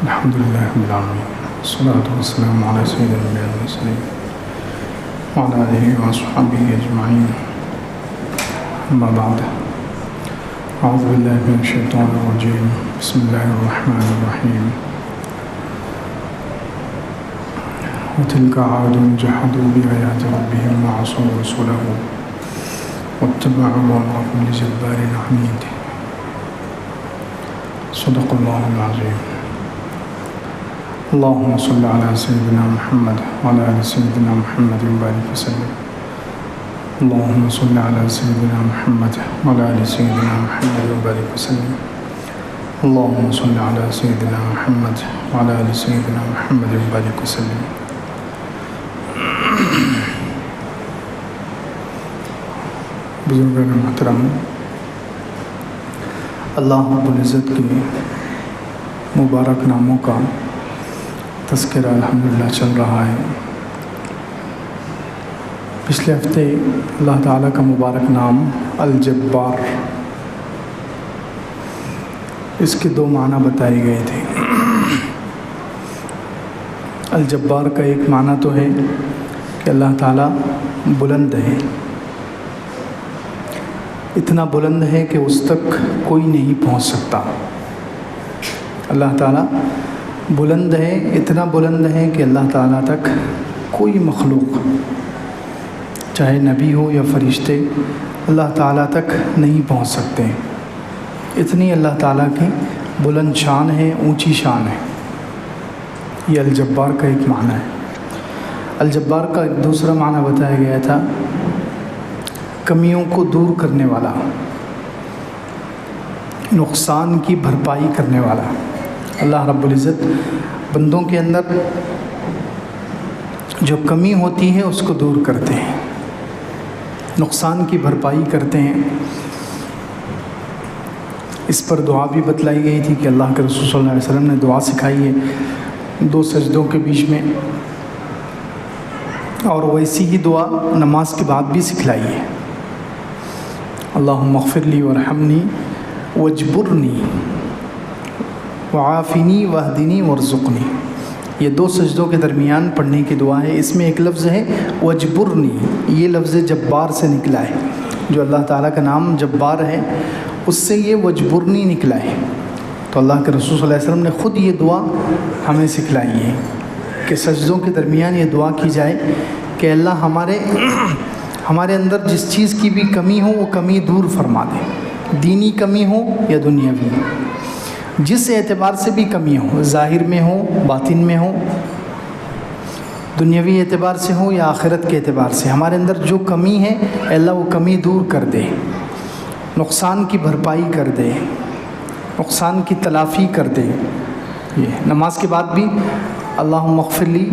الحمد لله رب العالمين والصلاة والسلام على سيد الأنبياء والمرسلين وعلى آله وأصحابه أجمعين أما بعد أعوذ بالله من الشيطان الرجيم بسم الله الرحمن الرحيم وتلك عاد جحدوا بآيات ربهم وعصوا رسله واتبعوا أمر كل جبار عنيد صدق الله العظيم اللهم صل على سيدنا محمد وعلى آل سيدنا محمد وبارك وسلم اللهم صل على سيدنا محمد وعلى آل سيدنا محمد وبارك وسلم اللهم صل على سيدنا محمد وعلى آل سيدنا محمد وبارك وسلم بزرگان محترم، اللہ رب العزت کے مبارک ناموں کا تذکرہ الحمدللہ چل رہا ہے۔ پچھلے ہفتے اللہ تعالیٰ کا مبارک نام الجبار، اس کے دو معنی بتائے گئے تھے۔ الجبار کا ایک معنی تو ہے کہ اللہ تعالیٰ بلند ہے، اتنا بلند ہے کہ اس تک کوئی نہیں پہنچ سکتا۔ اللہ تعالیٰ بلند ہے، اتنا بلند ہے کہ اللہ تعالیٰ تک کوئی مخلوق، چاہے نبی ہو یا فرشتے، اللہ تعالیٰ تک نہیں پہنچ سکتے۔ اتنی اللہ تعالیٰ کی بلند شان ہے، اونچی شان ہے۔ یہ الجبار کا ایک معنی ہے۔ الجبار کا ایک دوسرا معنی بتایا گیا تھا کمیوں کو دور کرنے والا، نقصان کی بھرپائی کرنے والا۔ اللہ رب العزت بندوں کے اندر جو کمی ہوتی ہے اس کو دور کرتے ہیں، نقصان کی بھرپائی کرتے ہیں۔ اس پر دعا بھی بتلائی گئی تھی کہ اللہ کے رسول صلی اللہ علیہ وسلم نے دعا سکھائی ہے 2 سجدوں کے بیچ میں، اور ویسی ہی دعا نماز کے بعد بھی سکھلائی ہے۔ اللہم اغفر لی ورحمنی واجبرنی وعافنی واہدنی وارزقنی، یہ 2 سجدوں کے درمیان پڑھنے کی دعا ہے۔ اس میں ایک لفظ ہے واجبرنی، یہ لفظ جبار سے نکلا ہے، جو اللہ تعالیٰ کا نام جبار ہے اس سے یہ واجبرنی نکلا ہے۔ تو اللہ کے رسول صلی اللہ علیہ وسلم نے خود یہ دعا ہمیں سکھلائی ہے کہ سجدوں کے درمیان یہ دعا کی جائے کہ اللہ ہمارے اندر جس چیز کی بھی کمی ہو وہ کمی دور فرما دے، دینی کمی ہو یا دنیاوی، جس اعتبار سے بھی کمی ہو، ظاہر میں ہو، باطن میں ہو، دنیاوی اعتبار سے ہو یا آخرت کے اعتبار سے، ہمارے اندر جو کمی ہے اللہ وہ کمی دور کر دے، نقصان کی بھرپائی کر دے، نقصان کی تلافی کر دے۔ یہ نماز کے بعد بھی اللہم اغفر لی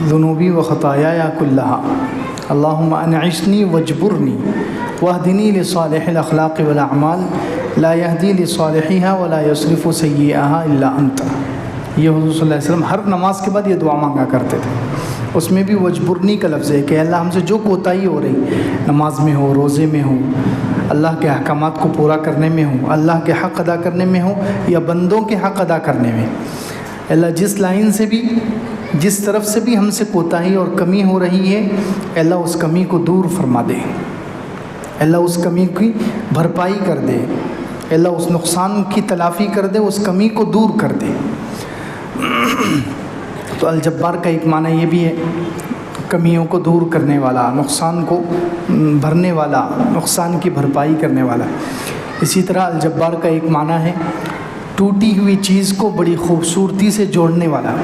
ذنوبی و خطایایا کلہا، اللہم انعشنی واجبرنی واہدنی لصالح الاخلاق والاعمال لا یہدی لصالحیہا ولا یصرف سیئہا الا انت۔ یہ حضور صلی اللہ علیہ وسلم ہر نماز کے بعد یہ دعا مانگا کرتے تھے۔ اس میں بھی واجبرنی کا لفظ ہے کہ اللہ ہم سے جو کوتاہی ہو رہی، نماز میں ہو، روزے میں ہو، اللہ کے احکامات کو پورا کرنے میں ہو، اللہ کے حق ادا کرنے میں ہو یا بندوں کے حق ادا کرنے میں، اللہ جس لائن سے بھی، جس طرف سے بھی ہم سے کوتاہی اور کمی ہو رہی ہے اللہ اس کمی کو دور فرما دے، اللہ اس کمی کی بھرپائی کر دے، اللہ اس نقصان کی تلافی کر دے، اس کمی کو دور کر دے۔ تو الجبار کا ایک معنی یہ بھی ہے کمیوں کو دور کرنے والا، نقصان کو بھرنے والا، نقصان کی بھرپائی کرنے والا۔ اسی طرح الجبار کا ایک معنی ہے ٹوٹی ہوئی چیز کو بڑی خوبصورتی سے جوڑنے والا۔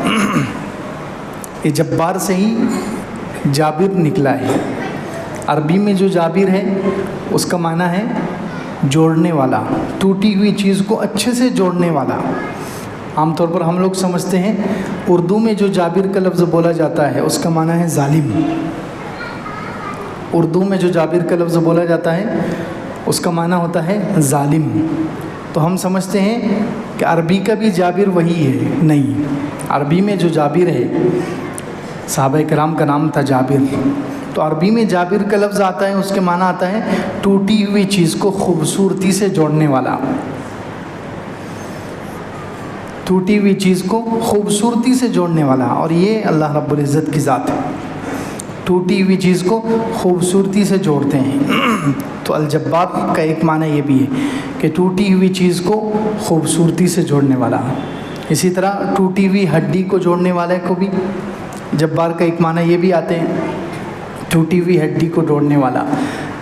یہ جبار سے ہی جابر نکلا ہے۔ عربی میں جو جابر ہے اس کا معنی ہے جوڑنے والا، ٹوٹی ہوئی چیز کو اچھے سے جوڑنے والا۔ عام طور پر ہم لوگ سمجھتے ہیں اردو میں جو جابر کا لفظ بولا جاتا ہے اس کا معنی ہے ظالم۔ اردو میں جو جابر کا لفظ بولا جاتا ہے اس کا معنی ہوتا ہے ظالم۔ تو ہم سمجھتے ہیں کہ عربی کا بھی جابر وہی ہے، نہیں، عربی میں جو جابر ہے، صحابہ کرام کا نام تھا جابر، تو عربی میں جابر کا لفظ آتا ہے، اس کے معنی آتا ہے ٹوٹی ہوئی چیز کو خوبصورتی سے جوڑنے والا۔ ٹوٹی ہوئی چیز کو خوبصورتی سے جوڑنے والا، اور یہ اللہ رب العزت کی ذات ہے، ٹوٹی ہوئی چیز کو خوبصورتی سے جوڑتے ہیں۔ تو الجبار کا ایک معنی یہ بھی ہے کہ ٹوٹی ہوئی چیز کو خوبصورتی سے جوڑنے والا۔ اسی طرح ٹوٹی ہوئی ہڈی کو جوڑنے والے کو بھی جبار کا ایک معنی یہ بھی آتے ہیں، ٹوٹی ہوئی ہڈی کو جوڑنے والا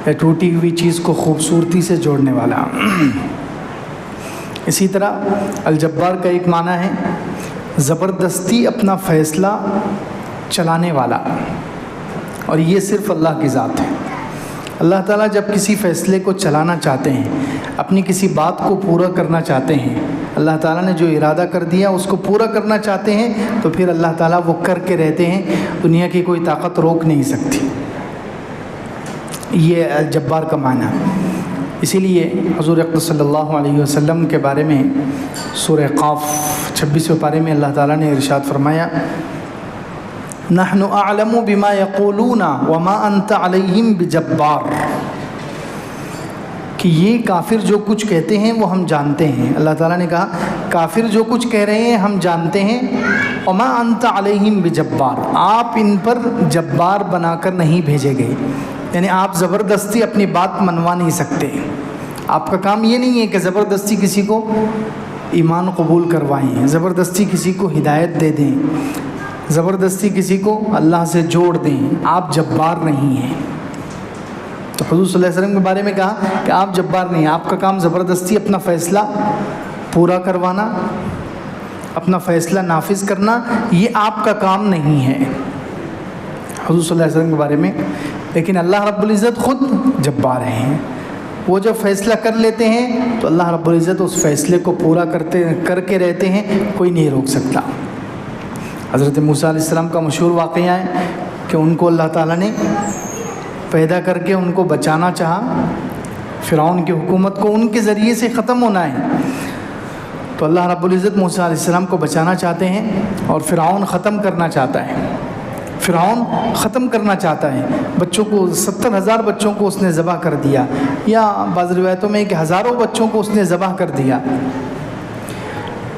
یا ٹوٹی ہوئی چیز کو خوبصورتی سے جوڑنے والا۔ اسی طرح الجبار کا ایک معنی ہے زبردستی اپنا فیصلہ چلانے والا، اور یہ صرف اللہ کی ذات ہے۔ اللہ تعالیٰ جب کسی فیصلے کو چلانا چاہتے ہیں، اپنی کسی بات کو پورا کرنا چاہتے ہیں، اللہ تعالیٰ نے جو ارادہ کر دیا اس کو پورا کرنا چاہتے ہیں، تو پھر اللہ تعالیٰ وہ کر کے رہتے ہیں، دنیا کی کوئی طاقت روک نہیں سکتی۔ یہ الجبار کا معنی۔ اسی لیے حضور اقدس صلی اللہ علیہ وسلم کے بارے میں سورہ قاف 26ویں پارے میں اللہ تعالیٰ نے ارشاد فرمایا، نحن اعلم بما یقولون وما انت علیہم بجبار، کہ یہ کافر جو کچھ کہتے ہیں وہ ہم جانتے ہیں۔ اللہ تعالیٰ نے کہا کافر جو کچھ کہہ رہے ہیں ہم جانتے ہیں، وما انت علیہم بجبار، آپ ان پر جبار بنا کر نہیں بھیجے گئے، یعنی آپ زبردستی اپنی بات منوا نہیں سکتے۔ آپ کا کام یہ نہیں ہے کہ زبردستی کسی کو ایمان قبول کروائیں، زبردستی کسی کو ہدایت دے دیں، زبردستی کسی کو اللہ سے جوڑ دیں، آپ جبار نہیں ہیں۔ تو حضور صلی اللہ علیہ وسلم کے بارے میں کہا کہ آپ جبار نہیں ہیں، آپ کا کام زبردستی اپنا فیصلہ پورا کروانا، اپنا فیصلہ نافذ کرنا، یہ آپ کا کام نہیں ہے حضور صلی اللہ علیہ وسلم کے بارے میں۔ لیکن اللہ رب العزت خود جبار ہیں، وہ جب فیصلہ کر لیتے ہیں تو اللہ رب العزت اس فیصلے کو پورا کر کے رہتے ہیں، کوئی نہیں روک سکتا۔ حضرت موسیٰ علیہ السلام کا مشہور واقعہ ہے کہ ان کو اللہ تعالیٰ نے پیدا کر کے ان کو بچانا چاہا، فرعون کی حکومت کو ان کے ذریعے سے ختم ہونا ہے، تو اللہ رب العزت موسیٰ علیہ السلام کو بچانا چاہتے ہیں اور فرعون ختم کرنا چاہتا ہے، فرعون ختم کرنا چاہتا ہے، بچوں کو 70,000 بچوں کو اس نے ذبح کر دیا، یا بعض روایتوں میں کہ ہزاروں بچوں کو اس نے ذبح کر دیا۔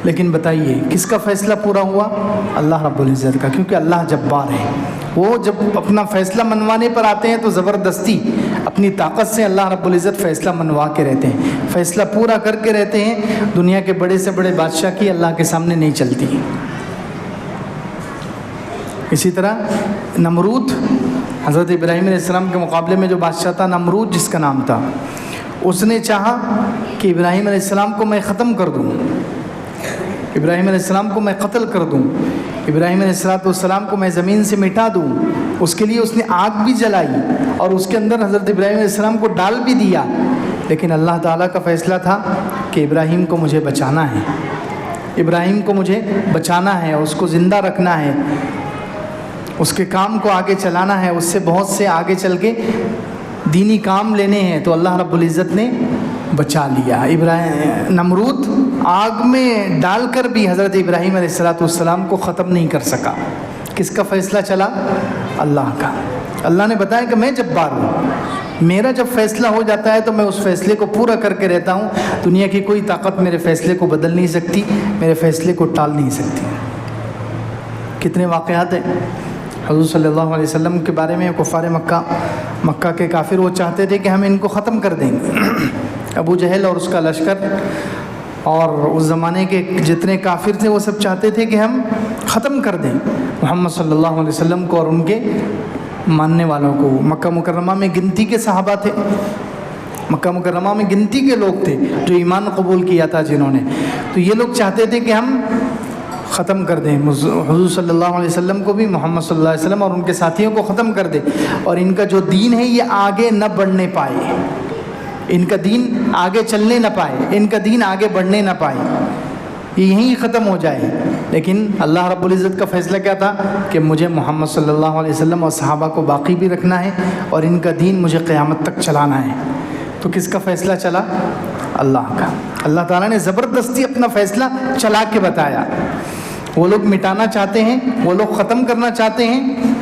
لیکن بتائیے کس کا فیصلہ پورا ہوا؟ اللہ رب العزت کا، کیونکہ اللہ جبار ہے۔ وہ جب اپنا فیصلہ منوانے پر آتے ہیں تو زبردستی اپنی طاقت سے اللہ رب العزت فیصلہ منوا کے رہتے ہیں، فیصلہ پورا کر کے رہتے ہیں۔ دنیا کے بڑے سے بڑے بادشاہ کی اللہ کے سامنے نہیں چلتی۔ اسی طرح نمرود، حضرت ابراہیم علیہ السلام کے مقابلے میں جو بادشاہ تھا نمرود جس کا نام تھا، اس نے چاہا کہ ابراہیم علیہ السلام کو میں ختم کر دوں، ابراہیم علیہ السلام کو میں قتل کر دوں، ابراہیم علیہ السلام کو میں زمین سے مٹا دوں۔ اس کے لیے اس نے آگ بھی جلائی اور اس کے اندر حضرت ابراہیم علیہ السلام کو ڈال بھی دیا، لیکن اللہ تعالیٰ کا فیصلہ تھا کہ ابراہیم کو مجھے بچانا ہے، ابراہیم کو مجھے بچانا ہے، اس کو زندہ رکھنا ہے، اس کے کام کو آگے چلانا ہے، اس سے بہت سے آگے چل کے دینی کام لینے ہیں، تو اللہ رب العزت نے بچا لیا۔ نمرود آگ میں ڈال کر بھی حضرت ابراہیم علیہ السلام کو ختم نہیں کر سکا۔ کس کا فیصلہ چلا؟ اللہ کا۔ اللہ نے بتایا کہ میں جبار ہوں، میرا جب فیصلہ ہو جاتا ہے تو میں اس فیصلے کو پورا کر کے رہتا ہوں، دنیا کی کوئی طاقت میرے فیصلے کو بدل نہیں سکتی، میرے فیصلے کو ٹال نہیں سکتی۔ کتنے واقعات ہیں حضور صلی اللہ علیہ وسلم کے بارے میں۔ کفار مکہ کے کافر وہ چاہتے تھے کہ ہم ان کو ختم کر دیں گے، ابو جہل اور اس کا لشکر اور اس زمانے کے جتنے کافر تھے وہ سب چاہتے تھے کہ ہم ختم کر دیں محمد صلی اللہ علیہ وسلم کو اور ان کے ماننے والوں کو۔ مکہ مکرمہ میں گنتی کے صحابہ تھے، مکہ مکرمہ میں گنتی کے لوگ تھے جو ایمان قبول کیا تھا جنہوں نے، تو یہ لوگ چاہتے تھے کہ ہم ختم کر دیں حضور صلی اللہ علیہ وسلم کو بھی، محمد صلی اللہ علیہ وسلم اور ان کے ساتھیوں کو ختم کر دیں، اور ان کا جو دین ہے یہ آگے نہ بڑھنے پائے، ان کا دین آگے چلنے نہ پائے، ان کا دین آگے بڑھنے نہ پائے، یہ یہیں ختم ہو جائے۔ لیکن اللہ رب العزت کا فیصلہ کیا تھا کہ مجھے محمد صلی اللہ علیہ وسلم اور صحابہ کو باقی بھی رکھنا ہے اور ان کا دین مجھے قیامت تک چلانا ہے۔ تو کس کا فیصلہ چلا؟ اللہ کا۔ اللہ تعالیٰ نے زبردستی اپنا فیصلہ چلا کے بتایا۔ وہ لوگ مٹانا چاہتے ہیں، وہ لوگ ختم کرنا چاہتے ہیں،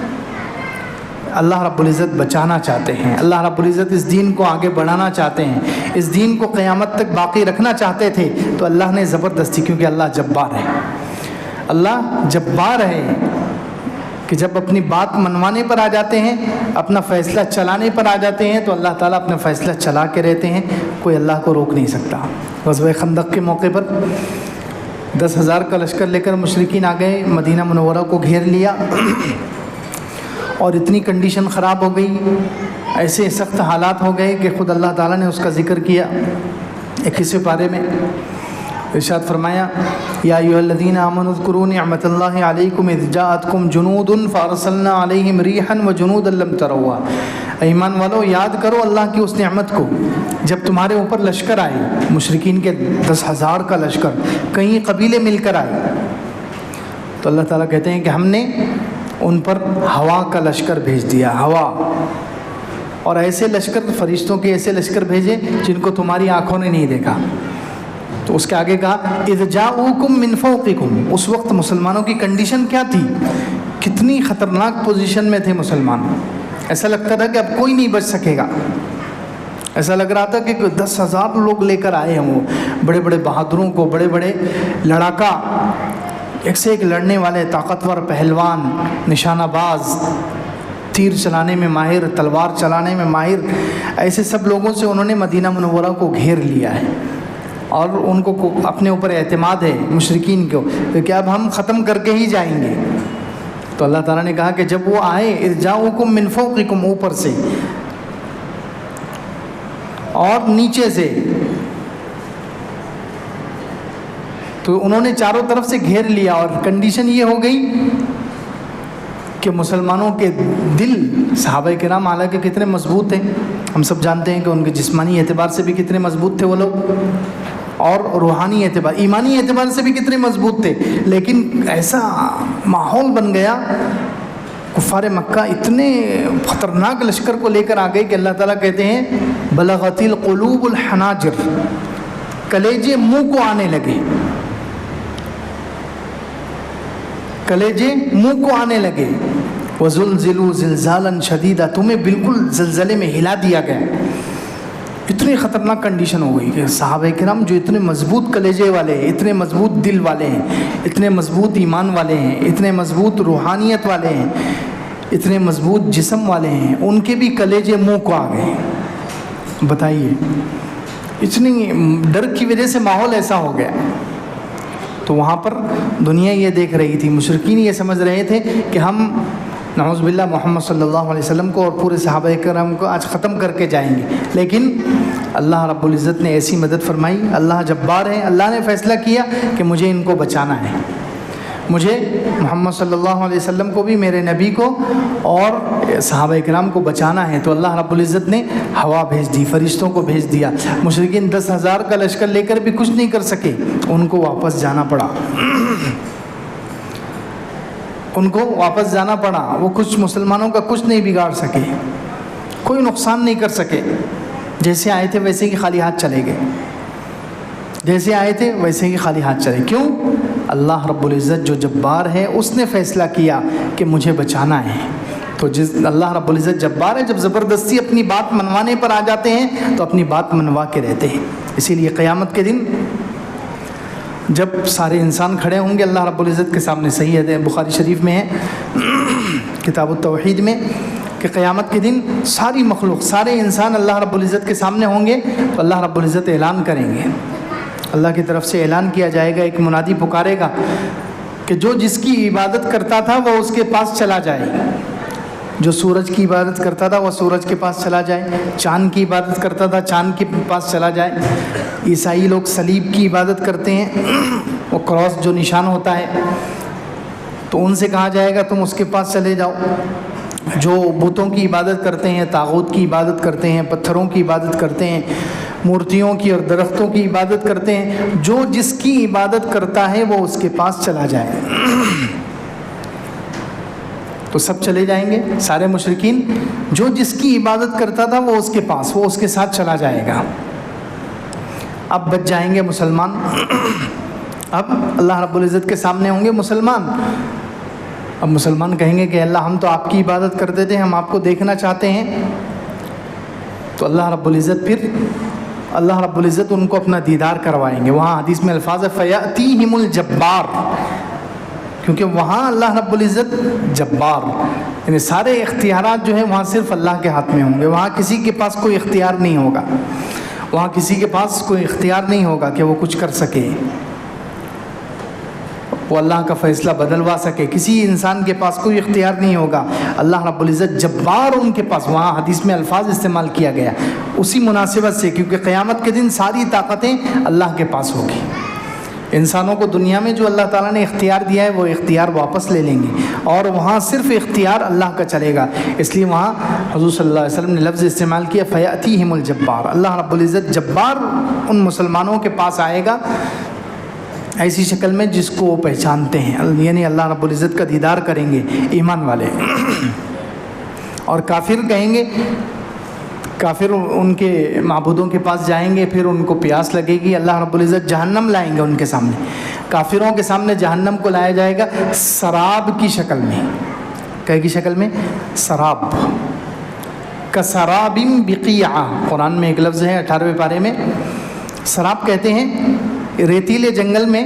اللہ رب العزت بچانا چاہتے ہیں، اللہ رب العزت اس دین کو آگے بڑھانا چاہتے ہیں، اس دین کو قیامت تک باقی رکھنا چاہتے تھے تو اللہ نے زبردستی، کیونکہ اللہ جبار ہے، اللہ جبار ہے کہ جب اپنی بات منوانے پر آ جاتے ہیں، اپنا فیصلہ چلانے پر آ جاتے ہیں تو اللہ تعالیٰ اپنا فیصلہ چلا کے رہتے ہیں، کوئی اللہ کو روک نہیں سکتا۔ غزوہ خندق کے موقع پر 10,000 کا لشکر لے کر مشرکین آ گئے، مدینہ منورہ کو گھیر لیا اور اتنی کنڈیشن خراب ہو گئی، ایسے سخت حالات ہو گئے کہ خود اللہ تعالیٰ نے اس کا ذکر کیا 21ویں پارے میں، ارشاد فرمایا یا ایھا الذین آمنوا اذکروا نعمت اللہ علیکم اذ جاءتکم جنود فارسلنا علیہم ریحا وجنودا لم تروها، ایمان والو یاد کرو اللہ کی اس نعمت کو جب تمہارے اوپر لشکر آئے، مشرکین کے 10,000 کا لشکر، کئی قبیلے مل کر آئے، تو اللہ تعالیٰ کہتے ہیں کہ ہم نے ان پر ہوا کا لشکر بھیج دیا، ہوا، اور ایسے لشکر، فرشتوں کے ایسے لشکر بھیجے جن کو تمہاری آنکھوں نے نہیں دیکھا۔ تو اس کے آگے کہا اذ جاؤکم من فوقکم، اس وقت مسلمانوں کی کنڈیشن کیا تھی، کتنی خطرناک پوزیشن میں تھے مسلمان، ایسا لگتا تھا کہ اب کوئی نہیں بچ سکے گا، ایسا لگ رہا تھا کہ 10,000 لوگ لے کر آئے ہیں، وہ بڑے بڑے بہادروں کو، بڑے بڑے لڑاکا، ایک سے ایک لڑنے والے، طاقتور پہلوان، نشانہ باز، تیر چلانے میں ماہر، تلوار چلانے میں ماہر، ایسے سب لوگوں سے انہوں نے مدینہ منورہ کو گھیر لیا ہے، اور ان کو اپنے اوپر اعتماد ہے مشرکین کو کہ اب ہم ختم کر کے ہی جائیں گے۔ تو اللہ تعالیٰ نے کہا کہ جب وہ آئے اذ جاؤکم من فوقکم، اوپر سے اور نیچے سے، تو انہوں نے چاروں طرف سے گھیر لیا، اور کنڈیشن یہ ہو گئی کہ مسلمانوں کے دل، صحابہ کرام حالانکہ کتنے مضبوط تھے، ہم سب جانتے ہیں کہ ان کے جسمانی اعتبار سے بھی کتنے مضبوط تھے وہ لوگ، اور روحانی اعتبار، ایمانی اعتبار سے بھی کتنے مضبوط تھے، لیکن ایسا ماحول بن گیا، کفار مکہ اتنے خطرناک لشکر کو لے کر آ گئے کہ اللہ تعالیٰ کہتے ہیں بلغت القلوب الحناجر، کلیجے منہ کو آنے لگے، کلیجے منہ کو آنے لگے، وَزُلْزِلُوا زِلْزَالًا شَدِيدًا، تمہیں بالکل زلزلے میں ہلا دیا گیا، اتنی خطرناک کنڈیشن ہو گئی کہ صحابہ کرام جو اتنے مضبوط کلیجے والے ہیں، اتنے مضبوط دل والے ہیں، اتنے مضبوط ایمان والے ہیں، اتنے مضبوط روحانیت والے ہیں، اتنے مضبوط جسم والے ہیں، ان کے بھی کلیجے منہ کو آ گئے۔ بتائیے، اتنی ڈر کی وجہ سے ماحول ایسا ہو گیا۔ تو وہاں پر دنیا یہ دیکھ رہی تھی، مشرکین یہ سمجھ رہے تھے کہ ہم نعوذ باللہ محمد صلی اللہ علیہ وسلم کو اور پورے صحابہ کرام کو آج ختم کر کے جائیں گے، لیکن اللہ رب العزت نے ایسی مدد فرمائی، اللہ جبار ہے، اللہ نے فیصلہ کیا کہ مجھے ان کو بچانا ہے، مجھے محمد صلی اللہ علیہ وسلم کو بھی، میرے نبی کو اور صحابہ کرام کو بچانا ہے، تو اللہ رب العزت نے ہوا بھیج دی، فرشتوں کو بھیج دیا۔ مشرکین 10,000 کا لشکر لے کر بھی کچھ نہیں کر سکے، ان کو واپس جانا پڑا، ان کو واپس جانا پڑا، وہ کچھ مسلمانوں کا کچھ نہیں بگاڑ سکے، کوئی نقصان نہیں کر سکے، جیسے آئے تھے ویسے ہی خالی ہاتھ چلے گئے، جیسے آئے تھے ویسے ہی خالی ہاتھ چلے۔ کیوں؟ اللہ رب العزت جو جبار ہے اس نے فیصلہ کیا کہ مجھے بچانا ہے، تو اللہ رب العزت جبار ہے، جب زبردستی اپنی بات منوانے پر آ جاتے ہیں تو اپنی بات منوا کے رہتے ہیں۔ اسی لیے قیامت کے دن جب سارے انسان کھڑے ہوں گے اللہ رب العزت کے سامنے، صحیح ہے بخاری شریف میں ہے کتاب التوحید میں کہ قیامت کے دن ساری مخلوق، سارے انسان اللہ رب العزت کے سامنے ہوں گے، تو اللہ رب العزت اعلان کریں گے، اللہ کی طرف سے اعلان کیا جائے گا، ایک منادی پکارے گا کہ جو جس کی عبادت کرتا تھا وہ اس کے پاس چلا جائے، جو سورج کی عبادت کرتا تھا وہ سورج کے پاس چلا جائے، چاند کی عبادت کرتا تھا چاند کے پاس چلا جائے۔ عیسائی لوگ صلیب کی عبادت کرتے ہیں، وہ کراس جو نشان ہوتا ہے، تو ان سے کہا جائے گا تم اس کے پاس چلے جاؤ۔ جو بتوں کی عبادت کرتے ہیں، طاغوت کی عبادت کرتے ہیں، پتھروں کی عبادت کرتے ہیں، مورتیوں کی اور درختوں کی عبادت کرتے ہیں، جو جس کی عبادت کرتا ہے وہ اس کے پاس چلا جائے۔ تو سب چلے جائیں گے، سارے مشرکین، جو جس کی عبادت کرتا تھا وہ اس کے پاس، وہ اس کے ساتھ چلا جائے گا۔ اب بچ جائیں گے مسلمان، اب اللہ رب العزت کے سامنے ہوں گے مسلمان۔ اب مسلمان کہیں گے کہ اللہ ہم تو آپ کی عبادت کرتے تھے، ہم آپ کو دیکھنا چاہتے ہیں۔ تو اللہ رب العزت پھر اللہ رب العزت ان کو اپنا دیدار کروائیں گے. وہاں حدیث میں الفاظ ہے فَيَأْتِيهِمُ الْجَبَّارُ، کیونکہ وہاں اللہ رب العزت جبار، یعنی سارے اختیارات جو ہیں وہاں صرف اللہ کے ہاتھ میں ہوں گے. وہاں کسی کے پاس کوئی اختیار نہیں ہوگا، وہاں کسی کے پاس کوئی اختیار نہیں ہوگا کہ وہ کچھ کر سکے، وہ اللہ کا فیصلہ بدلوا سکے. کسی انسان کے پاس کوئی اختیار نہیں ہوگا. اللہ رب العزت جبار ان کے پاس، وہاں حدیث میں الفاظ استعمال کیا گیا اسی مناسبت سے، کیونکہ قیامت کے دن ساری طاقتیں اللہ کے پاس ہوگی. انسانوں کو دنیا میں جو اللہ تعالیٰ نے اختیار دیا ہے وہ اختیار واپس لے لیں گے، اور وہاں صرف اختیار اللہ کا چلے گا. اس لیے وہاں حضور صلی اللہ علیہ وسلم نے لفظ استعمال کیا فَيَأْتِيهِمُ الْجَبَّارُ. اللہ رب العزت جبار ان مسلمانوں کے پاس آئے گا ایسی شکل میں جس کو وہ پہچانتے ہیں، یعنی اللہ رب العزت کا دیدار کریں گے ایمان والے. اور کافر کہیں گے، کافر ان کے معبودوں کے پاس جائیں گے، پھر ان کو پیاس لگے گی، اللہ رب العزت جہنم لائیں گے ان کے سامنے. کافروں کے سامنے جہنم کو لایا جائے گا سراب کی شکل میں. کی شکل میں؟ سراب. کسراب بقیعہ، قرآن میں ایک لفظ ہے 18ویں پارے میں. سراب کہتے ہیں ریتیلے جنگل میں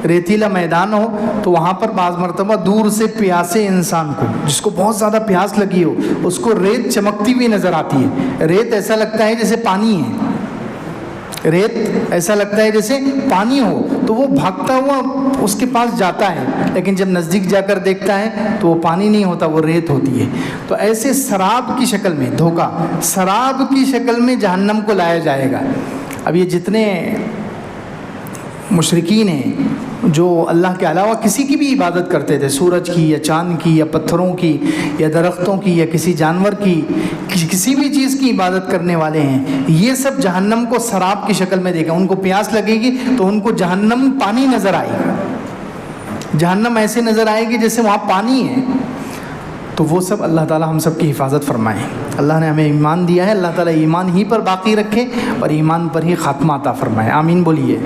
ریتیلا میدان ہو تو وہاں پر بعض مرتبہ دور سے پیاسے انسان کو، جس کو بہت زیادہ پیاس لگی ہو، اس کو ریت چمکتی ہوئی نظر آتی ہے. ریت ایسا لگتا ہے جیسے پانی ہے، ریت ایسا لگتا ہے جیسے پانی ہو، تو وہ بھاگتا ہوا اس کے پاس جاتا ہے، لیکن جب نزدیک جا کر دیکھتا ہے تو وہ پانی نہیں ہوتا، وہ ریت ہوتی ہے. تو ایسے سراب کی شکل میں، دھوکہ، سراب کی شکل میں جہنم کو لایا جائے گا. اب یہ جتنے مشرکین ہیں جو اللہ کے علاوہ کسی کی بھی عبادت کرتے تھے، سورج کی یا چاند کی یا پتھروں کی یا درختوں کی یا کسی جانور کی، کسی بھی چیز کی عبادت کرنے والے ہیں، یہ سب جہنم کو سراب کی شکل میں دیکھا. ان کو پیاس لگے گی تو ان کو جہنم پانی نظر آئے گا، جہنم ایسے نظر آئے گی جیسے وہاں پانی ہے. تو وہ سب اللہ تعالیٰ ہم سب کی حفاظت فرمائے. اللہ نے ہمیں ایمان دیا ہے، اللہ تعالیٰ ایمان ہی پر باقی رکھے اور ایمان پر ہی خاتمہ عطا فرمائے. آمین بولیے.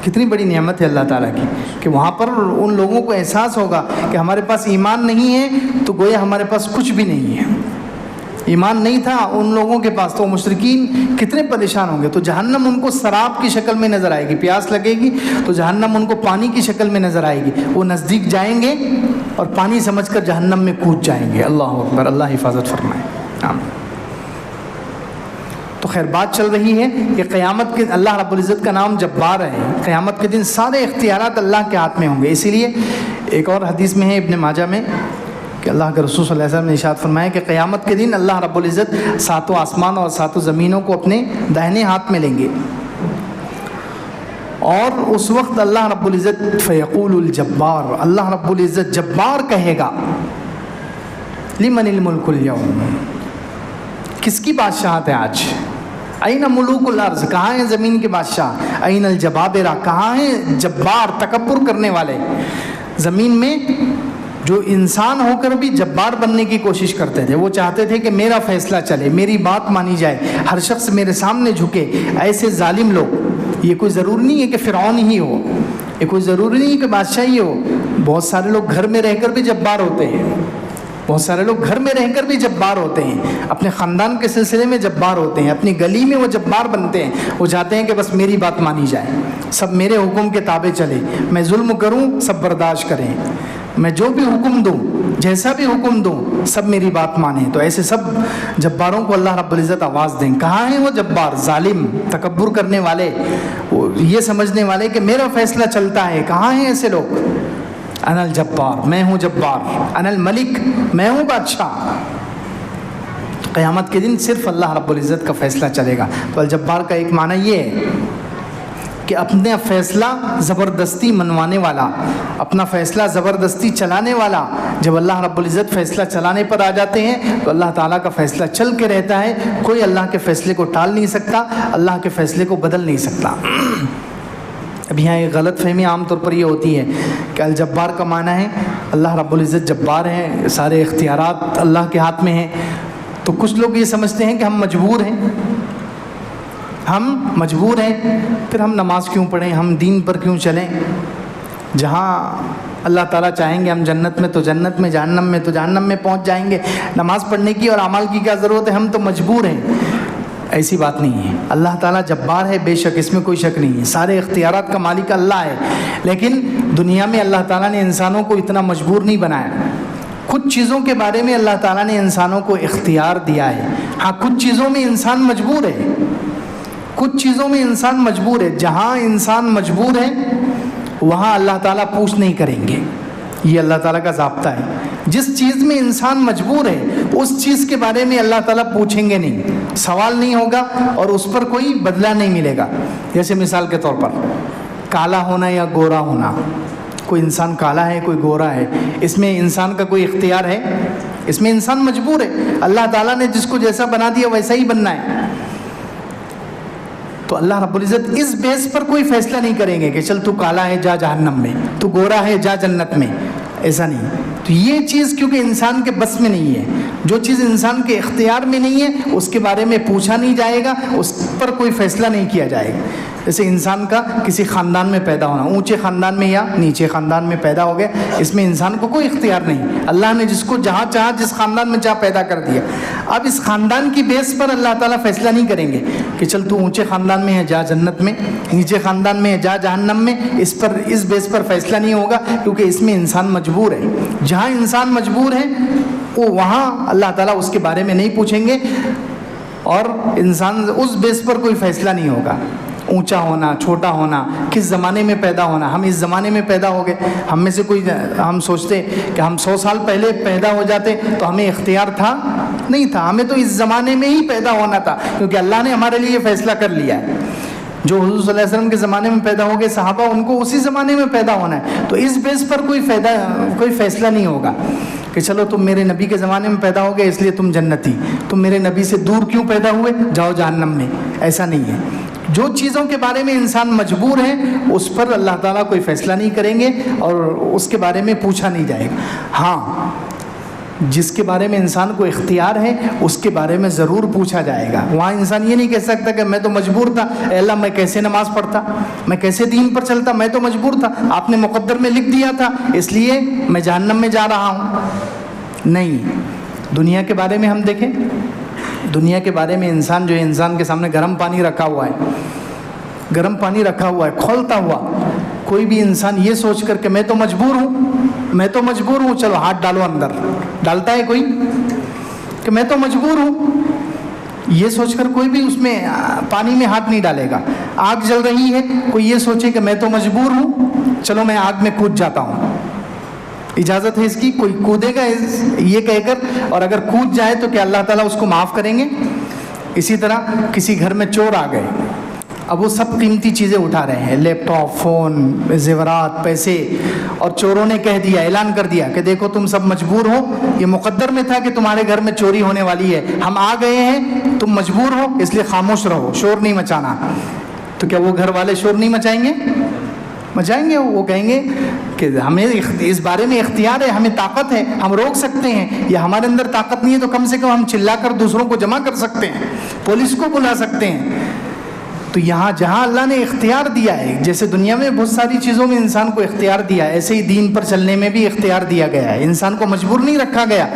کتنی بڑی نعمت ہے اللہ تعالیٰ کی کہ وہاں پر ان لوگوں کو احساس ہوگا کہ ہمارے پاس ایمان نہیں ہے تو گویا ہمارے پاس کچھ بھی نہیں ہے. ایمان نہیں تھا ان لوگوں کے پاس تو مشرکین کتنے پریشان ہوں گے. تو جہنم ان کو سراب کی شکل میں نظر آئے گی، پیاس لگے گی تو جہنم ان کو پانی کی شکل میں نظر آئے گی. وہ نزدیک جائیں گے اور پانی سمجھ کر جہنم میں کود جائیں گے. اللہ اکبر. اللہ حفاظت فرمائے. آمین. تو خیر بات چل رہی ہے کہ قیامت کے اللہ رب العزت کا نام جبار ہے. قیامت کے دن سارے اختیارات اللہ کے ہاتھ میں ہوں گے. اسی لیے ایک اور حدیث میں ہے ابن ماجہ میں کہ اللہ کے رسول صلی اللہ علیہ وسلم نے ارشاد فرمایا کہ قیامت کے دن اللہ رب العزت ساتوں آسمان اور ساتوں زمینوں کو اپنے داہنے ہاتھ میں لیں گے، اور اس وقت اللہ رب العزت فیقول الجبار، اللہ رب العزت جبار کہے گا لمن الملک اليوم، کس کی بادشاہت ہے آج؟ این ملوک الارض، کہاں ہیں زمین کے بادشاہ؟ این الجبابرہ، کہاں ہیں جبار تکبر کرنے والے؟ زمین میں جو انسان ہو کر بھی جبار بننے کی کوشش کرتے تھے، وہ چاہتے تھے کہ میرا فیصلہ چلے، میری بات مانی جائے، ہر شخص میرے سامنے جھکے. ایسے ظالم لوگ، یہ کوئی ضروری نہیں ہے کہ فرعون ہی ہو، یہ کوئی ضروری نہیں ہے کہ بادشاہ ہی ہو. بہت سارے لوگ گھر میں رہ کر بھی جبار ہوتے ہیں، بہت سارے لوگ گھر میں رہ کر بھی جبار ہوتے ہیں، اپنے خاندان کے سلسلے میں جبار ہوتے ہیں، اپنی گلی میں وہ جبار بنتے ہیں. وہ چاہتے ہیں کہ بس میری بات مانی جائے، سب میرے حکم کے تابع چلے، میں ظلم کروں سب برداشت کریں، میں جو بھی حکم دوں، جیسا بھی حکم دوں، سب میری بات مانیں. تو ایسے سب جباروں کو اللہ رب العزت آواز دیں. کہاں ہیں وہ جبار؟ ظالم، تکبر کرنے والے، یہ سمجھنے والے کہ میرا فیصلہ چلتا ہے. کہاں ہیں ایسے لوگ؟ انا الجبار، میں ہوں جبار. انا الملک، میں ہوں بادشاہ. قیامت کے دن صرف اللہ رب العزت کا فیصلہ چلے گا. تو الجبار کا ایک معنی یہ ہے کہ اپنا فیصلہ زبردستی منوانے والا، اپنا فیصلہ زبردستی چلانے والا. جب اللہ رب العزت فیصلہ چلانے پر آ جاتے ہیں تو اللہ تعالیٰ کا فیصلہ چل کے رہتا ہے. کوئی اللہ کے فیصلے کو ٹال نہیں سکتا، اللہ کے فیصلے کو بدل نہیں سکتا. اب یہاں ایک غلط فہمی عام طور پر یہ ہوتی ہے کہ الجبار کا معنی ہے اللہ رب العزت جبار ہیں، سارے اختیارات اللہ کے ہاتھ میں ہیں. تو کچھ لوگ یہ سمجھتے ہیں کہ ہم مجبور ہیں، ہم مجبور ہیں، پھر ہم نماز کیوں پڑھیں، ہم دین پر کیوں چلیں؟ جہاں اللہ تعالیٰ چاہیں گے ہم جنت میں تو جنت میں، جہنم میں تو جہنم میں پہنچ جائیں گے. نماز پڑھنے کی اور اعمال کی کیا ضرورت ہے؟ ہم تو مجبور ہیں. ایسی بات نہیں ہے. اللہ تعالیٰ جبار ہے بے شک، اس میں کوئی شک نہیں ہے، سارے اختیارات کا مالک اللہ ہے. لیکن دنیا میں اللہ تعالیٰ نے انسانوں کو اتنا مجبور نہیں بنایا. کچھ چیزوں کے بارے میں اللہ تعالیٰ نے انسانوں کو اختیار دیا ہے. ہاں کچھ چیزوں میں انسان مجبور ہے، کچھ چیزوں میں انسان مجبور ہے. جہاں انسان مجبور ہے وہاں اللہ تعالیٰ پوچھ نہیں کریں گے، یہ اللہ تعالیٰ کا ضابطہ ہے. جس چیز میں انسان مجبور ہے اس چیز کے بارے میں اللہ تعالیٰ پوچھیں گے نہیں، سوال نہیں ہوگا اور اس پر کوئی بدلہ نہیں ملے گا. جیسے مثال کے طور پر کالا ہونا یا گورا ہونا، کوئی انسان کالا ہے کوئی گورا ہے، اس میں انسان کا کوئی اختیار ہے؟ اس میں انسان مجبور ہے. اللہ تعالیٰ نے جس کو جیسا بنا دیا ویسا ہی بننا ہے. تو اللہ رب العزت اس بیس پر کوئی فیصلہ نہیں کریں گے کہ چل تو کالا ہے جا جہنم میں، تو گورا ہے جا جنت میں، ایسا نہیں. تو یہ چیز کیونکہ انسان کے بس میں نہیں ہے، جو چیز انسان کے اختیار میں نہیں ہے اس کے بارے میں پوچھا نہیں جائے گا، اس پر کوئی فیصلہ نہیں کیا جائے گا. جیسے انسان کا کسی خاندان میں پیدا ہونا، اونچے خاندان میں یا نیچے خاندان میں پیدا ہو گیا، اس میں انسان کو کوئی اختیار نہیں. اللہ نے جس کو جہاں چاہا جس خاندان میں چاہا پیدا کر دیا. اب اس خاندان کی بیس پر اللہ تعالیٰ فیصلہ نہیں کریں گے کہ چل تو اونچے خاندان میں ہے جا جنت میں، نیچے خاندان میں ہے جا جہنم میں. اس بیس پر فیصلہ نہیں ہوگا کیونکہ اس میں انسان مجبور ہے. جہاں انسان مجبور ہے وہاں اللہ تعالیٰ اس کے بارے میں نہیں پوچھیں گے اور انسان اس بیس پر کوئی فیصلہ نہیں ہوگا. اونچا ہونا چھوٹا ہونا، کس زمانے میں پیدا ہونا، ہم اس زمانے میں پیدا ہو گئے. ہم میں سے کوئی ہم سوچتے کہ ہم 100 سال پہلے پیدا ہو جاتے تو ہمیں اختیار تھا؟ نہیں تھا. ہمیں تو اس زمانے میں ہی پیدا ہونا تھا کیونکہ اللہ نے ہمارے لیے فیصلہ کر لیا ہے. جو حضور صلی اللہ علیہ وسلم کے زمانے میں پیدا ہو گئے صحابہ، ان کو اسی زمانے میں پیدا ہونا ہے. تو اس بیس پر کوئی فیصلہ نہیں ہوگا کہ چلو تم میرے نبی کے زمانے میں پیدا ہو گئے اس لیے تم جنتی، تم میرے نبی سے دور کیوں پیدا ہوئے، جاؤ جہنم میں. ایسا نہیں ہے. جو چیزوں کے بارے میں انسان مجبور ہے اس پر اللہ تعالیٰ کوئی فیصلہ نہیں کریں گے اور اس کے بارے میں پوچھا نہیں جائے گا. ہاں جس کے بارے میں انسان کو اختیار ہے اس کے بارے میں ضرور پوچھا جائے گا. وہاں انسان یہ نہیں کہہ سکتا کہ میں تو مجبور تھا، اے اللہ میں کیسے نماز پڑھتا، میں کیسے دین پر چلتا، میں تو مجبور تھا، آپ نے مقدر میں لکھ دیا تھا اس لیے میں جہنم میں جا رہا ہوں. نہیں. دنیا کے بارے میں ہم دیکھیں، دنیا کے بارے میں انسان جو ہے، انسان کے سامنے گرم پانی رکھا ہوا ہے، گرم پانی رکھا ہوا ہے کھولتا ہوا، کوئی بھی انسان یہ سوچ کر کہ میں تو مجبور ہوں، میں تو مجبور ہوں، چلو ہاتھ ڈالو اندر، ڈالتا ہے کوئی کہ میں تو مجبور ہوں؟ یہ سوچ کر کوئی بھی اس میں پانی میں ہاتھ نہیں ڈالے گا. آگ جل رہی ہے، کوئی یہ سوچے کہ میں تو مجبور ہوں، چلو میں آگ میں کود جاتا ہوں. اجازت ہے اس کی؟ کوئی کودے گا یہ کہہ کر؟ اور اگر کود جائے تو کیا اللہ تعالیٰ اس کو معاف کریں گے؟ اسی طرح کسی گھر میں چور آ گئے، اب وہ سب قیمتی چیزیں اٹھا رہے ہیں، لیپ ٹاپ، فون، زیورات، پیسے، اور چوروں نے کہہ دیا، اعلان کر دیا کہ دیکھو تم سب مجبور ہو، یہ مقدر میں تھا کہ تمہارے گھر میں چوری ہونے والی ہے، ہم آ گئے ہیں، تم مجبور ہو اس لیے خاموش رہو، شور نہیں مچانا. تو کیا وہ گھر والے شور نہیں مچائیں گے؟ مچائیں گے. وہ کہیں گے کہ ہمیں اس بارے میں اختیار ہے، ہمیں طاقت ہے، ہم روک سکتے ہیں، یا ہمارے اندر طاقت نہیں ہے تو کم سے کم ہم چلا کر دوسروں کو جمع کر سکتے ہیں، پولیس کو بلا سکتے ہیں. تو یہاں جہاں اللہ نے اختیار دیا ہے، جیسے دنیا میں بہت ساری چیزوں میں انسان کو اختیار دیا ہے، ایسے ہی دین پر چلنے میں بھی اختیار دیا گیا ہے. انسان کو مجبور نہیں رکھا گیا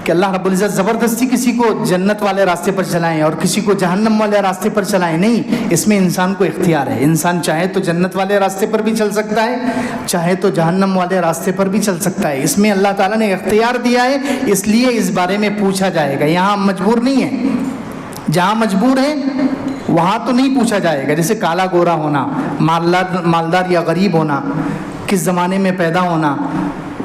کہ اللہ رب العزت زبردستی کسی کو جنت والے راستے پر چلائیں اور کسی کو جہنم والے راستے پر چلائیں. نہیں، اس میں انسان کو اختیار ہے. انسان چاہے تو جنت والے راستے پر بھی چل سکتا ہے، چاہے تو جہنم والے راستے پر بھی چل سکتا ہے. اس میں اللہ تعالیٰ نے اختیار دیا ہے، اس لیے اس بارے میں پوچھا جائے گا. یہاں مجبور نہیں ہے، جہاں مجبور ہے وہاں تو نہیں پوچھا جائے گا. جیسے کالا گورا ہونا، مالدار یا غریب ہونا، کس زمانے میں پیدا ہونا،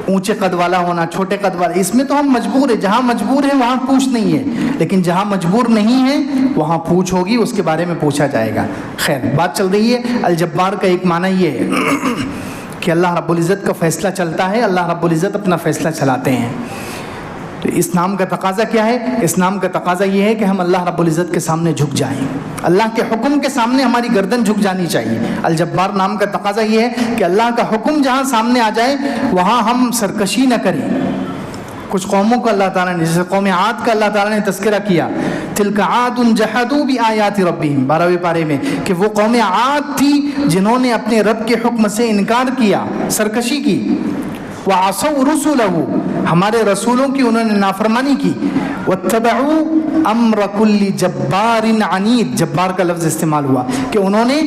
اونچے قد والا ہونا، چھوٹے قد والا، اس میں تو ہم مجبور ہیں. جہاں مجبور ہے وہاں پوچھ نہیں ہے، لیکن جہاں مجبور نہیں ہے وہاں پوچھ ہوگی، اس کے بارے میں پوچھا جائے گا. خیر، بات چل رہی ہے الجبار کا ایک معنی یہ ہے کہ اللہ رب العزت کا فیصلہ چلتا ہے، اللہ رب العزت اپنا فیصلہ چلاتے ہیں. تو اس نام کا تقاضا کیا ہے؟ اس نام کا تقاضا یہ ہے کہ ہم اللہ رب العزت کے سامنے جھک جائیں، اللہ کے حکم کے سامنے ہماری گردن جھک جانی چاہیے. الجبار نام کا تقاضا یہ ہے کہ اللہ کا حکم جہاں سامنے آ جائے وہاں ہم سرکشی نہ کریں. کچھ قوموں کا اللہ تعالیٰ نے، جیسے قوم عاد کا اللہ تعالیٰ نے تذکرہ کیا، تلک عاد جحدوا بآیات ربہم، 12ویں پارے میں، کہ وہ قوم عاد تھی جنہوں نے اپنے رب کے حکم سے انکار کیا، سرکشی کی. وعصوا رسله، ہمارے رسولوں کی انہوں نے نافرمانی کی. واتبعوا امر کل جبار عنید، جبار کا لفظ استعمال ہوا کہ انہوں نے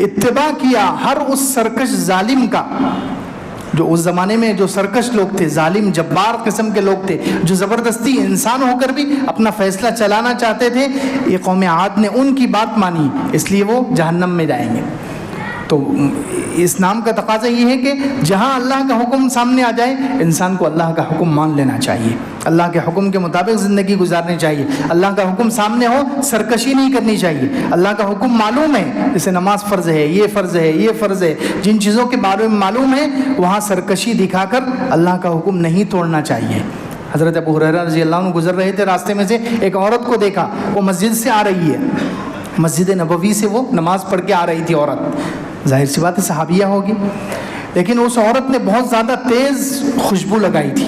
اتباع کیا ہر اس سرکش ظالم کا، جو اس زمانے میں جو سرکش لوگ تھے، ظالم جبار قسم کے لوگ تھے، جو زبردستی انسان ہو کر بھی اپنا فیصلہ چلانا چاہتے تھے. یہ قوم عاد نے ان کی بات مانی، اس لیے وہ جہنم میں جائیں گے. تو اس نام کا تقاضا یہ ہے کہ جہاں اللہ کا حکم سامنے آ جائے انسان کو اللہ کا حکم مان لینا چاہیے، اللہ کے حکم کے مطابق زندگی گزارنی چاہیے. اللہ کا حکم سامنے ہو سرکشی نہیں کرنی چاہیے. اللہ کا حکم معلوم ہے، جیسے نماز فرض ہے، یہ فرض ہے، یہ فرض ہے، جن چیزوں کے بارے میں معلوم ہے وہاں سرکشی دکھا کر اللہ کا حکم نہیں توڑنا چاہیے. حضرت ابو ہریرہ رضی اللہ عنہ گزر رہے تھے، راستے میں سے ایک عورت کو دیکھا، وہ مسجد سے آ رہی ہے، مسجد نبوی سے وہ نماز پڑھ کے آ رہی تھی عورت. ظاہر سی بات ہے صحابیہ ہوگی، لیکن اس عورت نے بہت زیادہ تیز خوشبو لگائی تھی.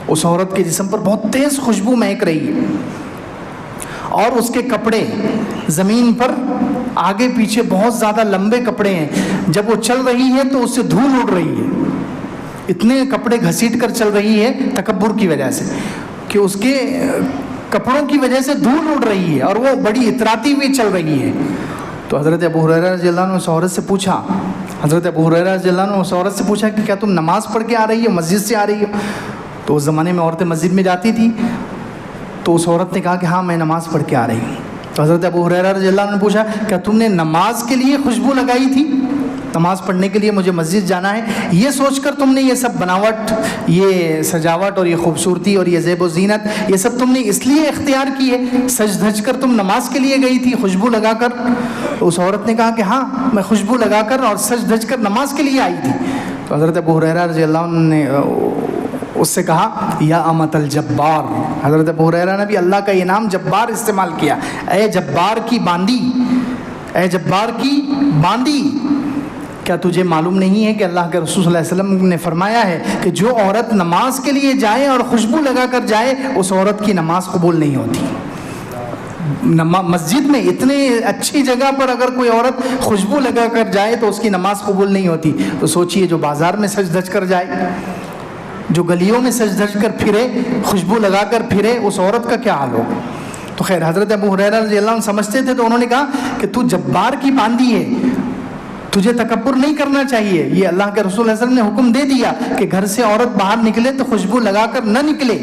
اس عورت کے جسم پر بہت تیز خوشبو مہک رہی ہے، اور اس کے کپڑے زمین پر آگے پیچھے بہت زیادہ لمبے کپڑے ہیں. جب وہ چل رہی ہے تو اس سے دھول اڑ رہی ہے، اتنے کپڑے گھسیٹ کر چل رہی ہے تکبر کی وجہ سے کہ اس کے کپڑوں کی وجہ سے دھول اڑ رہی ہے، اور وہ بڑی اتراتی ہوئی چل رہی ہے. تو حضرت ابو ہریرہ رضی اللہ عنہ اس عورت سے پوچھا، حضرت ابو ہریرہ رضی اللہ عنہ اس عورت سے پوچھا کہ کیا تم نماز پڑھ کے آ رہی ہو، مسجد سے آ رہی ہو؟ تو اس زمانے میں عورتیں مسجد میں جاتی تھی. تو اس عورت نے کہا کہ ہاں میں نماز پڑھ کے آ رہی ہوں. تو حضرت ابو ہریرہ رضی اللہ عنہ نے پوچھا کیا تم نے نماز کے لیے خوشبو لگائی تھی؟ نماز پڑھنے کے لیے مجھے مسجد جانا ہے، یہ سوچ کر تم نے یہ سب بناوٹ، یہ سجاوٹ اور یہ خوبصورتی اور یہ زیب و زینت، یہ سب تم نے اس لیے اختیار کی ہے؟ سج دھج کر تم نماز کے لیے گئی تھی خوشبو لگا کر؟ تو اس عورت نے کہا کہ ہاں میں خوشبو لگا کر اور سج دھج کر نماز کے لیے آئی تھی. تو حضرت ابو ہریرہ رضی اللہ عنہ نے اس سے کہا یا امت الجبار. حضرت ابو ہریرہ نے بھی اللہ کا یہ نام جبار استعمال کیا. اے جبار کی باندی، اے جبار کی باندی، کیا تجھے معلوم نہیں ہے کہ اللہ کے رسول صلی اللہ علیہ وسلم نے فرمایا ہے کہ جو عورت نماز کے لیے جائے اور خوشبو لگا کر جائے اس عورت کی نماز قبول نہیں ہوتی. مسجد میں اتنے اچھی جگہ پر اگر کوئی عورت خوشبو لگا کر جائے تو اس کی نماز قبول نہیں ہوتی. تو سوچئے جو بازار میں سج دھج کر جائے، جو گلیوں میں سج دھج کر پھرے، خوشبو لگا کر پھرے، اس عورت کا کیا حال ہوگا. تو خیر حضرت ابو ہریرہ رضی اللہ عنہ سمجھتے تھے، تو انہوں نے کہا کہ تو جبار کی باندی ہے، تجھے تکبر نہیں کرنا چاہیے. یہ اللہ کے رسول صلی اللہ علیہ وسلم نے حکم دے دیا کہ گھر سے عورت باہر نکلے تو خوشبو لگا کر نہ نکلے،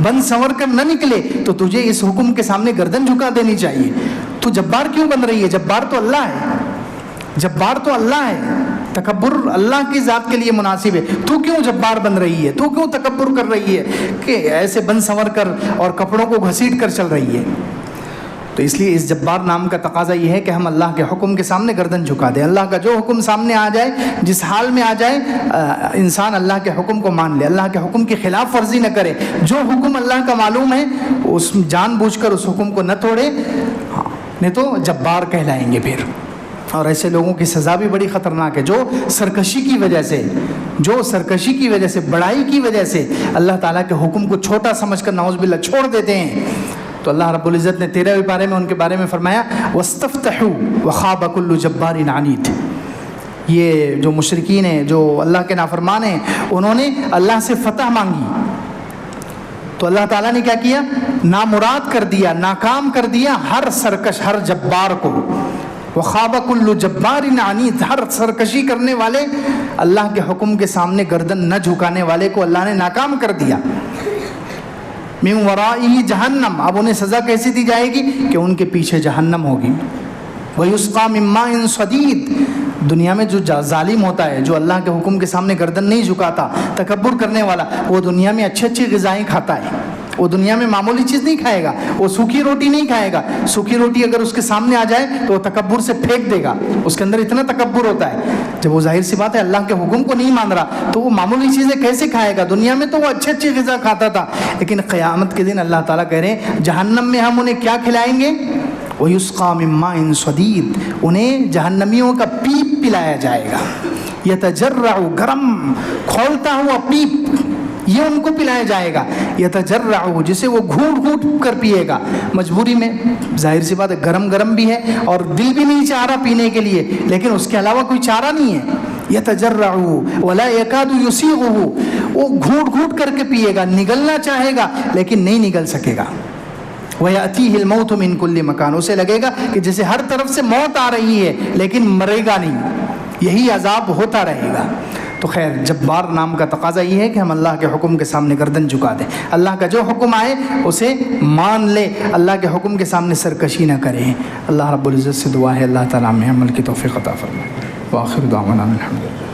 بند سنور کر نہ نکلے، تو تجھے اس حکم کے سامنے گردن جھکا دینی چاہیے. تو جبار کیوں بن رہی ہے؟ جبار تو اللہ ہے، جبار تو اللہ ہے، تکبر اللہ کی ذات کے لیے مناسب ہے. تو کیوں جبار بن رہی ہے؟ تو کیوں تکبر کر رہی ہے کہ ایسے بند سنور کر اور کپڑوں کو گھسیٹ کر چل رہی ہے؟ تو اس لیے اس جبار نام کا تقاضا یہ ہے کہ ہم اللہ کے حکم کے سامنے گردن جھکا دیں. اللہ کا جو حکم سامنے آ جائے، جس حال میں آ جائے، انسان اللہ کے حکم کو مان لے، اللہ کے حکم کی خلاف ورزی نہ کرے. جو حکم اللہ کا معلوم ہے اس جان بوجھ کر اس حکم کو نہ توڑے، نہیں تو جبار کہلائیں گے پھر. اور ایسے لوگوں کی سزا بھی بڑی خطرناک ہے جو سرکشی کی وجہ سے، جو سرکشی کی وجہ سے، بڑائی کی وجہ سے اللہ تعالیٰ کے حکم کو چھوٹا سمجھ کر نعوذ باللہ چھوڑ دیتے ہیں. تو اللہ رب العزت نے 13ویں پارے میں ان کے بارے میں فرمایا وَاسْتَفْتَحُوا وَخَابَ كُلُّ جَبَّارٍ عَنِيدٍ. یہ جو مشرکین ہیں، جو اللہ کے نافرمان ہیں، انہوں نے اللہ سے فتح مانگی تو اللہ تعالیٰ نے کیا کیا؟ نامراد کر دیا، ناکام کر دیا ہر سرکش، ہر جبار کو. وَخَابَ كُلُّ جَبَّارٍ عَنِيدٍ، ہر سرکشی کرنے والے، اللہ کے حکم کے سامنے گردن نہ جھکانے والے کو اللہ نے ناکام کر دیا. من ورائہ جہنم، اب انہیں سزا کیسی دی جائے گی کہ ان کے پیچھے جہنم ہوگی. وَيُسْقَى مِن مَّاءٍ صَدِيدٍ، دنیا میں جو ظالم ہوتا ہے، جو اللہ کے حکم کے سامنے گردن نہیں جھکاتا، تکبر کرنے والا، وہ دنیا میں اچھی اچھی غذائیں کھاتا ہے. وہ دنیا میں معمولی چیز نہیں کھائے گا، وہ سوکھی روٹی نہیں کھائے گا. سوکھی روٹی اگر اس کے سامنے آ جائے تو وہ تکبر سے پھینک دے گا. اس کے اندر اتنا تکبر ہوتا ہے. جب وہ ظاہر سی بات ہے اللہ کے حکم کو نہیں مان رہا تو وہ معمولی چیزیں کیسے کھائے گا؟ دنیا میں تو وہ اچھی اچھی غذا کھاتا تھا، لیکن قیامت کے دن اللہ تعالیٰ کہہ رہے ہیں جہنم میں ہم انہیں کیا کھلائیں گے؟ وَيُسْقَى مِن مَّاءٍ صَدِيدٍ، انہیں جہنمیوں کا پیپ پلایا جائے گا. یتجرع، گرم کھولتا ہوا پیپ، یہ ان کو پلایا جائے گا. یتجرع، جسے وہ گھونٹ گھونٹ کر پیے گا مجبوری میں. ظاہر سی بات ہے گرم گرم بھی ہے اور دل بھی نہیں چاہ رہا پینے کے لیے، لیکن اس کے علاوہ کوئی چارہ نہیں ہے. یتجرع ولا یکاد یسیغہ، وہ گھونٹ گھونٹ کر کے پیے گا، نگلنا چاہے گا لیکن نہیں نگل سکے گا۔ وَيَأْتِيهِ الْمَوْتُ مِنْ كُلِّ مَكَانٍ، اسے لگے گا کہ جیسے ہر طرف سے موت آ رہی ہے لیکن مرے گا نہیں، یہی عذاب ہوتا رہے گا۔ تو خیر، جبار نام کا تقاضا یہ ہے کہ ہم اللہ کے حکم کے سامنے گردن جھکا دیں، اللہ کا جو حکم آئے اسے مان لے، اللہ کے حکم کے سامنے سرکشی نہ کریں۔ اللہ رب العزت سے دعا ہے اللہ تعالیٰ ہمیں عمل کی توفیق عطا فرمائے۔ وآخر دعوانا الحمدللہ۔